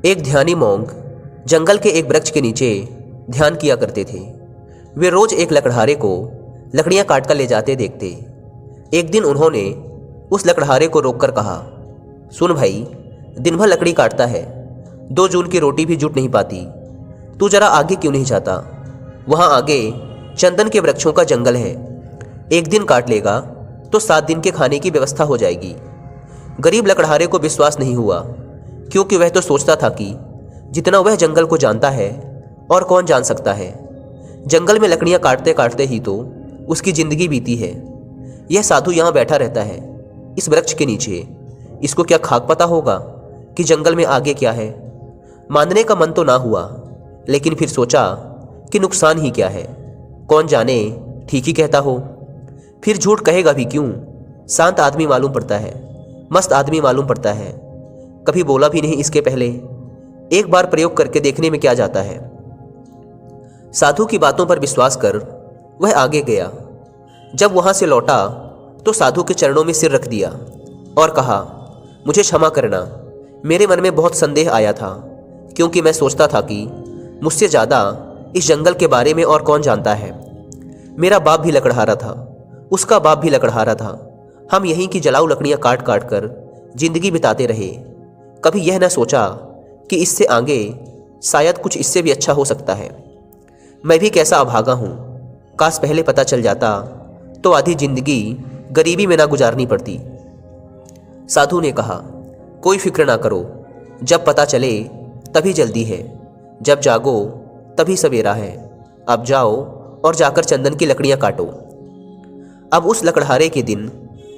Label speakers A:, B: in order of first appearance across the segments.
A: एक ध्यानी मोंग जंगल के एक वृक्ष के नीचे ध्यान किया करते थे। वे रोज एक लकड़हारे को लकड़ियां काट कर ले जाते देखते। एक दिन उन्होंने उस लकड़हारे को रोककर कहा, सुन भाई, दिन भर लकड़ी काटता है, 2 जून की रोटी भी जुट नहीं पाती। तू जरा आगे क्यों नहीं जाता? वहाँ आगे चंदन के वृक्षों का जंगल है। एक दिन काट लेगा तो 7 दिन के खाने की व्यवस्था हो जाएगी। गरीब लकड़हारे को विश्वास नहीं हुआ, क्योंकि वह तो सोचता था कि जितना वह जंगल को जानता है और कौन जान सकता है। जंगल में लकड़ियां काटते काटते ही तो उसकी जिंदगी बीती है। यह साधु यहाँ बैठा रहता है इस वृक्ष के नीचे। इसको क्या खाक पता होगा कि जंगल में आगे क्या है? मानने का मन तो ना हुआ, लेकिन फिर सोचा कि नुकसान ही क्या है, कौन जाने ठीक ही कहता हो। फिर झूठ कहेगा भी क्यों? शांत आदमी मालूम पड़ता है, मस्त आदमी मालूम पड़ता है। कभी बोला भी नहीं इसके पहले। एक बार प्रयोग करके देखने में क्या जाता है। साधु की बातों पर विश्वास कर वह आगे गया। जब वहां से लौटा तो साधु के चरणों में सिर रख दिया और कहा, मुझे क्षमा करना, मेरे मन में बहुत संदेह आया था, क्योंकि मैं सोचता था कि मुझसे ज़्यादा इस जंगल के बारे में और कौन जानता है। मेरा बाप भी लकड़हारा था, उसका बाप भी लकड़हारा था। हम यहीं की जलाऊ लकड़ियां काट काट कर जिंदगी बिताते रहे। कभी यह न सोचा कि इससे आगे शायद कुछ इससे भी अच्छा हो सकता है। मैं भी कैसा अभागा हूँ, काश पहले पता चल जाता तो आधी जिंदगी गरीबी में ना गुजारनी पड़ती। साधु ने कहा, कोई फिक्र ना करो, जब पता चले तभी जल्दी है, जब जागो तभी सवेरा है। अब जाओ और जाकर चंदन की लकड़ियां काटो। अब उस लकड़हारे के दिन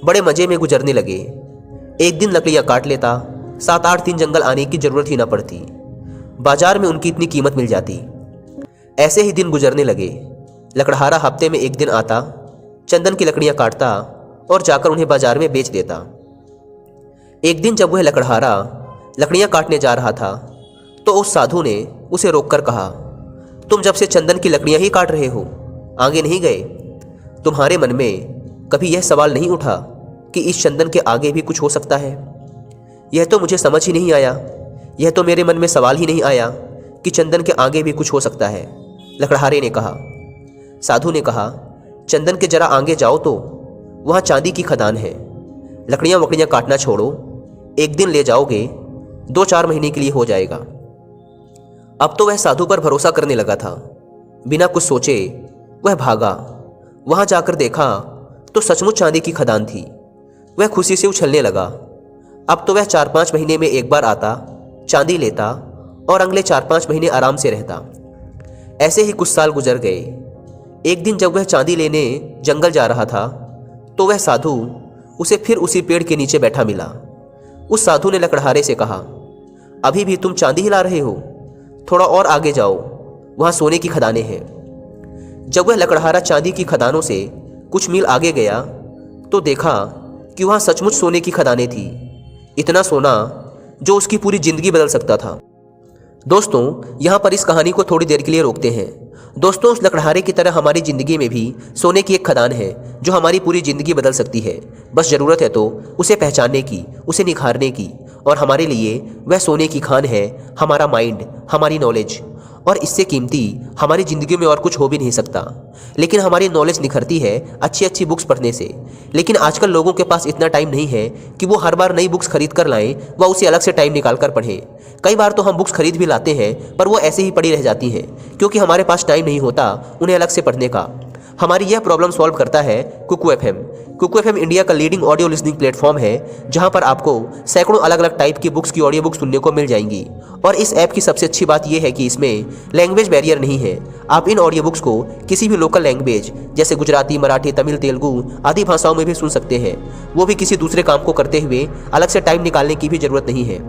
A: बड़े मजे में गुजरने लगे। एक दिन लकड़ियां काट लेता, 7-8 दिन जंगल आने की जरूरत ही ना पड़ती। बाजार में उनकी इतनी कीमत मिल जाती। ऐसे ही दिन गुजरने लगे। लकड़हारा हफ्ते में एक दिन आता, चंदन की लकड़ियां काटता और जाकर उन्हें बाजार में बेच देता। एक दिन जब वह लकड़हारा लकड़ियां काटने जा रहा था तो उस साधु ने उसे रोककर कहा, तुम जब से चंदन की लकड़ियां ही काट रहे हो, आगे नहीं गए? तुम्हारे मन में कभी यह सवाल नहीं उठा कि इस चंदन के आगे भी कुछ हो सकता है? यह तो मुझे समझ ही नहीं आया। यह तो मेरे मन में सवाल ही नहीं आया कि चंदन के आगे भी कुछ हो सकता है, लकड़हारे ने कहा। साधु ने कहा, चंदन के जरा आगे जाओ तो वहाँ चांदी की खदान है। लकड़ियाँ वकड़ियाँ काटना छोड़ो, एक दिन ले जाओगे, 2-4 महीने के लिए हो जाएगा। अब तो वह साधु पर भरोसा करने लगा था। बिना कुछ सोचे वह भागा। वहाँ जाकर देखा तो सचमुच चांदी की खदान थी। वह खुशी से उछलने लगा। अब तो वह 4-5 महीने में एक बार आता, चांदी लेता और अगले 4-5 महीने आराम से रहता। ऐसे ही कुछ साल गुजर गए। एक दिन जब वह चांदी लेने जंगल जा रहा था तो वह साधु उसे फिर उसी पेड़ के नीचे बैठा मिला। उस साधु ने लकड़हारे से कहा, अभी भी तुम चांदी ही ला रहे हो? थोड़ा और आगे जाओ, वहाँ सोने की खदानें हैं। जब वह लकड़हारा चांदी की खदानों से कुछ मील आगे गया तो देखा कि वहाँ सचमुच सोने की खदानें थी। इतना सोना जो उसकी पूरी जिंदगी बदल सकता था। दोस्तों, यहाँ पर इस कहानी को थोड़ी देर के लिए रोकते हैं। दोस्तों, उस लकड़हारे की तरह हमारी ज़िंदगी में भी सोने की एक खदान है जो हमारी पूरी ज़िंदगी बदल सकती है। बस ज़रूरत है तो उसे पहचानने की, उसे निखारने की। और हमारे लिए वह सोने की खान है हमारा माइंड, हमारी नॉलेज। और इससे कीमती हमारी ज़िंदगी में और कुछ हो भी नहीं सकता। लेकिन हमारी नॉलेज निखरती है अच्छी अच्छी बुक्स पढ़ने से। लेकिन आजकल लोगों के पास इतना टाइम नहीं है कि वो हर बार नई बुक्स खरीद कर लाएं व उसे अलग से टाइम निकाल कर पढ़ें। कई बार तो हम बुक्स खरीद भी लाते हैं पर वो ऐसे ही पड़ी रह जाती हैं, क्योंकि हमारे पास टाइम नहीं होता उन्हें अलग से पढ़ने का। हमारी यह प्रॉब्लम सॉल्व करता है Kuku FM. Kuku FM India का लीडिंग ऑडियो लिसनिंग प्लेटफॉर्म है, जहां पर आपको सैकड़ों अलग अलग टाइप की बुक्स की ऑडियो बुक सुनने को मिल जाएंगी। और इस ऐप की सबसे अच्छी बात यह है कि इसमें लैंग्वेज बैरियर नहीं है। आप इन ऑडियो बुक्स को किसी भी लोकल लैंग्वेज जैसे गुजराती, मराठी, तमिल, तेलुगु आदि भाषाओं में भी सुन सकते हैं। वो भी किसी दूसरे काम को करते हुए अलग से टाइम निकालने की भी जरूरत नहीं है।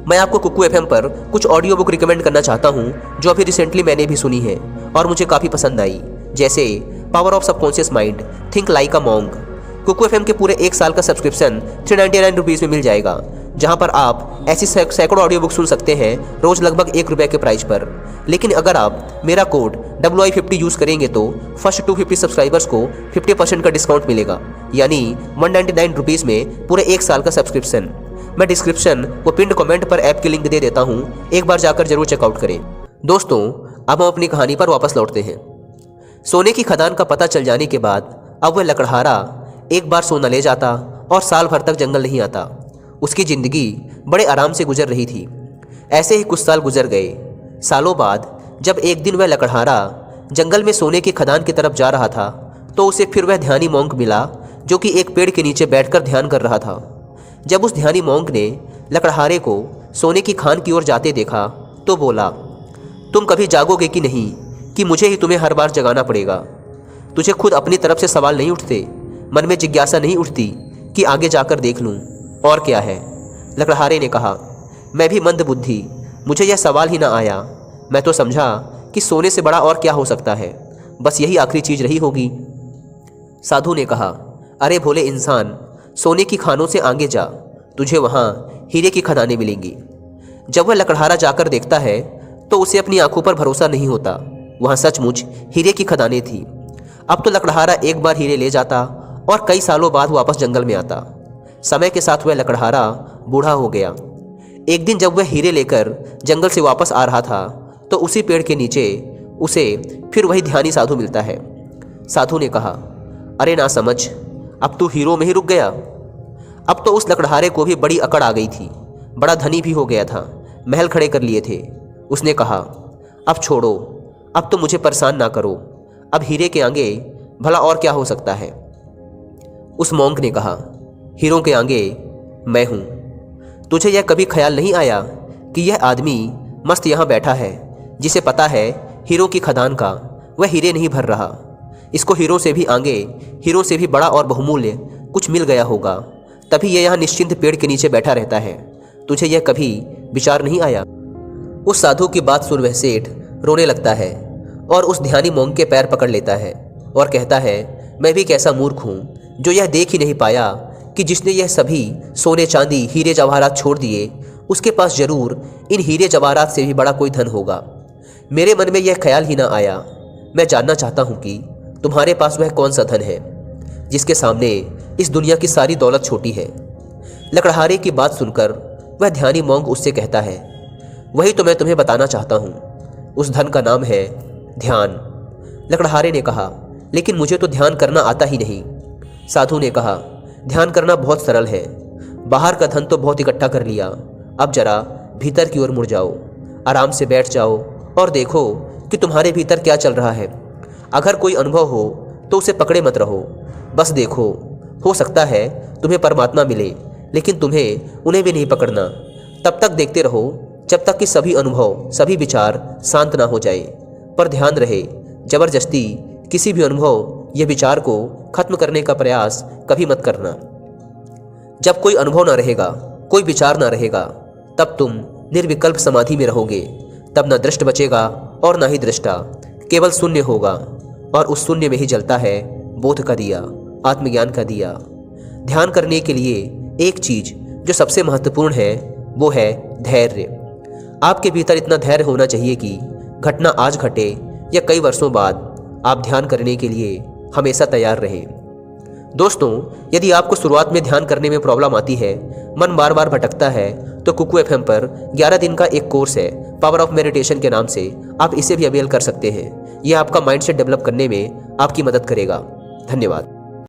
A: मैं आपको कुकू एफएम पर कुछ ऑडियो बुक रिकमेंड करना चाहता हूँ जो अभी रिसेंटली मैंने भी सुनी है और मुझे काफ़ी पसंद आई, जैसे power of subconscious mind, think like a monk. Kuku FM के पूरे 1 साल का सब्सक्रिप्शन 399 रुपीज़ में मिल जाएगा, जहां पर आप ऐसी सैकड़ों ऑडियो बुक सुन सकते हैं रोज लगभग ₹1 के प्राइस पर। लेकिन अगर आप मेरा कोड WI50 यूज़ करेंगे तो फर्स्ट 250 सब्सक्राइबर्स को 50% का डिस्काउंट मिलेगा, यानी 199 रुपीज़ में पूरे 1 साल का सब्सक्रिप्शन। मैं डिस्क्रिप्शन व पिंड कमेंट पर ऐप की लिंक दे देता हूँ, एक बार जाकर जरूर चेकआउट करें। दोस्तों, अब हम अपनी कहानी पर वापस लौटते हैं। सोने की खदान का पता चल जाने के बाद अब वह लकड़हारा एक बार सोना ले जाता और साल भर तक जंगल नहीं आता। उसकी जिंदगी बड़े आराम से गुजर रही थी। ऐसे ही कुछ साल गुजर गए। सालों बाद जब एक दिन वह लकड़हारा जंगल में सोने की खदान की तरफ जा रहा था तो उसे फिर वह ध्यानी मोंक मिला जो कि एक पेड़ के नीचे बैठकर ध्यान कर रहा था। जब उस ध्यानी मोंक ने लकड़हारे को सोने की खान की ओर जाते देखा तो बोला, तुम कभी जागोगे कि नहीं कि मुझे ही तुम्हें हर बार जगाना पड़ेगा? तुझे खुद अपनी तरफ से सवाल नहीं उठते? मन में जिज्ञासा नहीं उठती कि आगे जाकर देख लूं और क्या है? लकड़हारे ने कहा, मैं भी मंद बुद्धि, मुझे यह सवाल ही ना आया। मैं तो समझा कि सोने से बड़ा और क्या हो सकता है, बस यही आखिरी चीज रही होगी। साधु ने कहा, अरे भोले इंसान, सोने की खानों से आगे जा, तुझे वहाँ हीरे की खदानें मिलेंगी। जब वह लकड़हारा जाकर देखता है तो उसे अपनी आंखों पर भरोसा नहीं होता। वहाँ सचमुच हीरे की खदानें थी। अब तो लकड़हारा एक बार हीरे ले जाता और कई सालों बाद वापस जंगल में आता। समय के साथ वह लकड़हारा बूढ़ा हो गया। एक दिन जब वह हीरे लेकर जंगल से वापस आ रहा था तो उसी पेड़ के नीचे उसे फिर वही ध्यानी साधु मिलता है। साधु ने कहा, अरे ना समझ, अब तू हीरो में ही रुक गया। अब तो उस लकड़हारे को भी बड़ी अकड़ आ गई थी। बड़ा धनी भी हो गया था, महल खड़े कर लिए थे। उसने कहा, अब छोड़ो, अब तो मुझे परेशान ना करो। अब हीरे के आगे भला और क्या हो सकता है? उस मोंक ने कहा, हीरों के आगे मैं हूं। तुझे यह कभी ख्याल नहीं आया कि यह आदमी मस्त यहाँ बैठा है, जिसे पता है हीरो की खदान का वह हीरे नहीं भर रहा। इसको हीरो से भी आगे, हीरो से भी बड़ा और बहुमूल्य कुछ मिल गया होगा, तभी यह यहाँ निश्चिंत पेड़ के नीचे बैठा रहता है। तुझे यह कभी विचार नहीं आया? उस साधु की बात सुन वह सेठ रोने लगता है और उस ध्यानी मोंक के पैर पकड़ लेता है और कहता है, मैं भी कैसा मूर्ख हूँ जो यह देख ही नहीं पाया कि जिसने यह सभी सोने चांदी हीरे जवाहरात छोड़ दिए, उसके पास जरूर इन हीरे जवाहरात से भी बड़ा कोई धन होगा। मेरे मन में यह ख्याल ही ना आया। मैं जानना चाहता हूँ कि तुम्हारे पास वह कौन सा धन है जिसके सामने इस दुनिया की सारी दौलत छोटी है। लकड़हारे की बात सुनकर वह ध्यानी मोंक उससे कहता है, वही तो मैं तुम्हें बताना चाहता हूँ। उस धन का नाम है ध्यान। लकड़हारे ने कहा, लेकिन मुझे तो ध्यान करना आता ही नहीं। साधु ने कहा, ध्यान करना बहुत सरल है। बाहर का धन तो बहुत इकट्ठा कर लिया, अब जरा भीतर की ओर मुड़ जाओ, आराम से बैठ जाओ और देखो कि तुम्हारे भीतर क्या चल रहा है। अगर कोई अनुभव हो तो उसे पकड़े मत रहो, बस देखो। हो सकता है तुम्हें परमात्मा मिले, लेकिन तुम्हें उन्हें भी नहीं पकड़ना। तब तक देखते रहो जब तक कि सभी अनुभव, सभी विचार शांत ना हो जाए। पर ध्यान रहे, जबरदस्ती किसी भी अनुभव या विचार को खत्म करने का प्रयास कभी मत करना। जब कोई अनुभव ना रहेगा, कोई विचार ना रहेगा, तब तुम निर्विकल्प समाधि में रहोगे। तब न दृष्ट बचेगा और ना ही दृष्टा, केवल शून्य होगा। और उस शून्य में ही जलता है बोध का दिया, आत्मज्ञान का दिया। ध्यान करने के लिए एक चीज जो सबसे महत्वपूर्ण है वो है धैर्य। आपके भीतर इतना धैर्य होना चाहिए कि घटना आज घटे या कई वर्षों बाद, आप ध्यान करने के लिए हमेशा तैयार रहें। दोस्तों, यदि आपको शुरुआत में ध्यान करने में प्रॉब्लम आती है, मन बार बार भटकता है, तो कुकू एफएम पर 11 दिन का एक कोर्स है पावर ऑफ मेडिटेशन के नाम से, आप इसे भी अवेल कर सकते हैं। यह आपका माइंडसेट डेवलप करने में आपकी मदद करेगा। धन्यवाद।